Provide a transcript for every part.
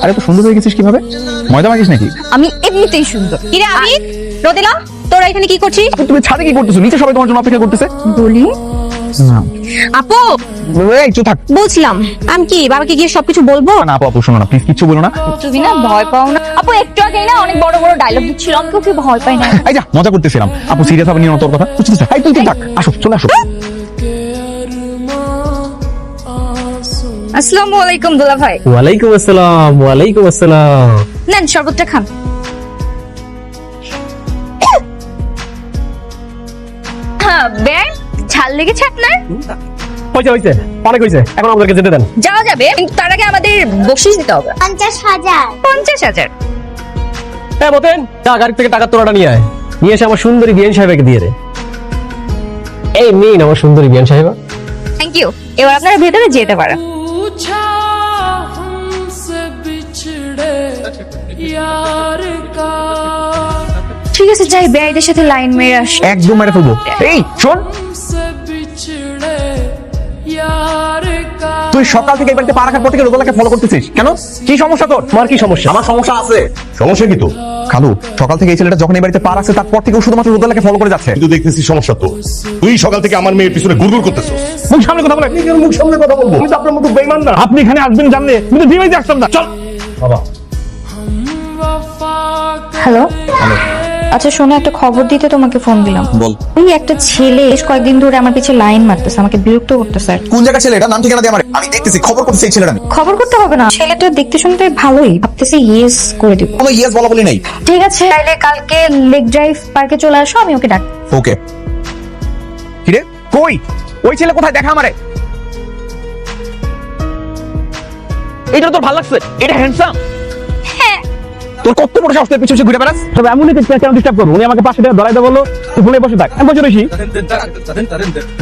আরে তো সুন্দর হয়ে গেছিস কিভাবে? ময়দা মাখিস নাকি? আমি এমনিতেই সুন্দর। কিরে আবিদ, রোদেলা, তোরা এখানে কি করছিস? তুমি ছাদে কি করতেছো? নিচে সবাই তোমার জন্য অপেক্ষা করতেছে। বলি আপু, এই চুপ থাক। বলছিলাম আমি কি বাবাকে গিয়ে সবকিছু বলবো? না আপু, আপু শোনো না প্লিজ, কিচ্ছু বলো না। তুমি না ভয় পাও না? আপু একটু আগে না অনেক বড় বড় ডায়লগ দিচ্ছিল, আমি ওকে ভয় পাই না। এই যা, মজা করতেছিলাম। আপু সিরিয়াস হবে নিও না তোর কথা। এই তুই থাক, আসো, চলে আসো। আসসালামু আলাইকুম দুলা ভাই। ওয়ালাইকুম আসসালাম। ওয়ালাইকুম আসসালাম। নেন শরবতটা খান। হ্যাঁ বেন, ঝাল লেগেছে আপনার? হয়েছে অনেক হয়েছে, এখন আমাদেরকে যেতে দেন। যাওয়া যাবে, কিন্তু তার আগে আমাদের বকশিশ দিতে হবে 50,000। 50,000। হ্যাঁ মতেন, যা গাড়ি থেকে টাকার তোলাটা নিয়ে আয়, নিয়ে এসে আমার সুন্দরী বিয়ান সাহেবকে দিয়ে দে। এই নিন আমার সুন্দরী বিয়ান সাহেবা। Thank you. এবার আপনারা ভেতরে যেতে পারেন। ঠিক আছে, যাই বেআইদের সাথে লাইন মেরে আসি। একদম মেরে ফেলবো। এই শোন, তুই সকাল থেকে এই বাড়িতে পা রাখার পর থেকে রোদেলাকে ফলো করতেছিস কেন? কি সমস্যা তোর? তোমার কি সমস্যা? আমার সমস্যা আছে। সমস্যা কি তো? খালু, সকাল থেকে এই ছেলেটা যখন এই বাড়িতে পা রাখছে তারপর থেকে ও শুধুমাত্র রোদেলাকে ফলো করে যাচ্ছে। কিন্তু দেখতেছি সমস্যা তো। তুই সকাল থেকে আমার মেয়ের পিছনে গুড়গুড় করতেছিস। মুখ সামনে কথা বলে। মুখ সামনে কথা বলবো? আমি তো আপনার মতো বেঈমান না। আপনি এখানে আসবেন জানলে কিন্তু ডিভাইসে আসতাম না। চল বাবা, হ্যালো, আচ্ছা শোনো, একটা খবর দিতে তোমাকে ফোন দিলাম। বল। ওই একটা ছেলে বেশ কয়েকদিন ধরে আমার পিছে লাইন মারতেছে, আমাকে বিরক্ত করতেছে। কোন জায়গা ছেলে এটা? নাম ঠিকানা দিয়ে আমার। আমি দেখতেছি, খবর করতেছি এই ছেলেটা। খবর করতে হবে না, ছেলেটা দেখতে শুনতে ভালোই, ভাবতেছি ইয়েস করে দিব। কোনো ইয়েস বলা বলি নেই। ঠিক আছে, তাইলে কালকে লেক ড্রাইভ পার্কে চলে আসো, আমি ওকে ডাক। ওকে। কিরে কই ওই ছেলে কোথায়? দেখা আমারে। এটা তোর ভালো লাগছে? এটা হ্যান্ডসাম? হ্যাঁ। তোর কত বড় সাহস, তোর পিছু পিছু ঘুরে বেড়াস? তবে এমনই তো কেন ডিস্টার্ব করবো? উনি আমাকে 500 টাকা ধরাই দেবো, বললো তুই ফোনে বসে থাক। আমি বসে রয়েছি।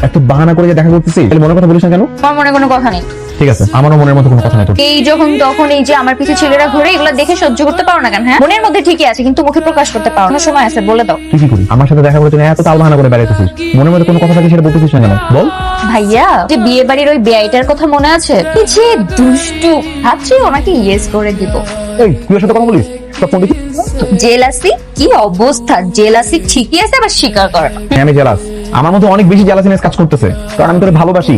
এত বাহানা করে যে দেখা করতেছিস, তাহলে মনের কথা বলিস না কেন? আমার মনে কোনো কথা নেই। ঠিক আছে, আমারও মনের মতো কোনো কথা নাই তোর। এই যখন তখন এই যে আমার পিছে ছেলেরা ঘুরে, এগুলো দেখে সহ্য করতে পারো না কেন? হ্যাঁ, মনের মধ্যে ঠিকই আছে কিন্তু মুখে প্রকাশ করতে পারো না। সময় আছে, বলে দাও। তুই কি করি আমার সাথে দেখা করতে এত তাল বাহানা করে বেড়াইতেছিস? মনের মধ্যে কোনো কথা থাকে সেটা বলতেছিস না কেন? বল। ভাইয়া, যে বিয়ে বাড়ির ওই বেআইটার কথা মনে আছে? এই যে দুষ্টু, ভাবছি ওনাকে ইয়েস করে দিব। এই তুই ওর সাথে কথা বলিস? তোর ফোন দেখি। জেলাসি কি অবস্থা? জেলাসি ঠিকই আছে, আবার স্বীকার করে না। আমি জেলাস। আমার মধ্যে অনেক বেশি জেলাসিনেস কাজ করতেছে, কারণ আমি তোরে ভালোবাসি।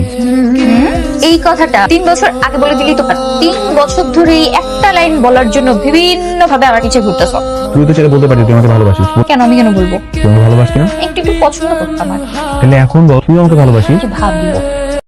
এই কথাটা 3 বছর আগে বলে দিলি তো পারত। 3 বছর ধরে এই একটা লাইন বলার জন্য বিভিন্ন ভাবে আমার পিছে ঘুরতেছ। তুই তো ছেলে বলতে পারবি তুই আমাকে ভালোবাসিস। কেন? আমি কেন বলবো? তুই আমাকে ভালোবাসি না? একটু একটু পছন্দ করতাম আর কি। তাহলে এখন বল তুই আমাকে ভালোবাসিস? ভাববো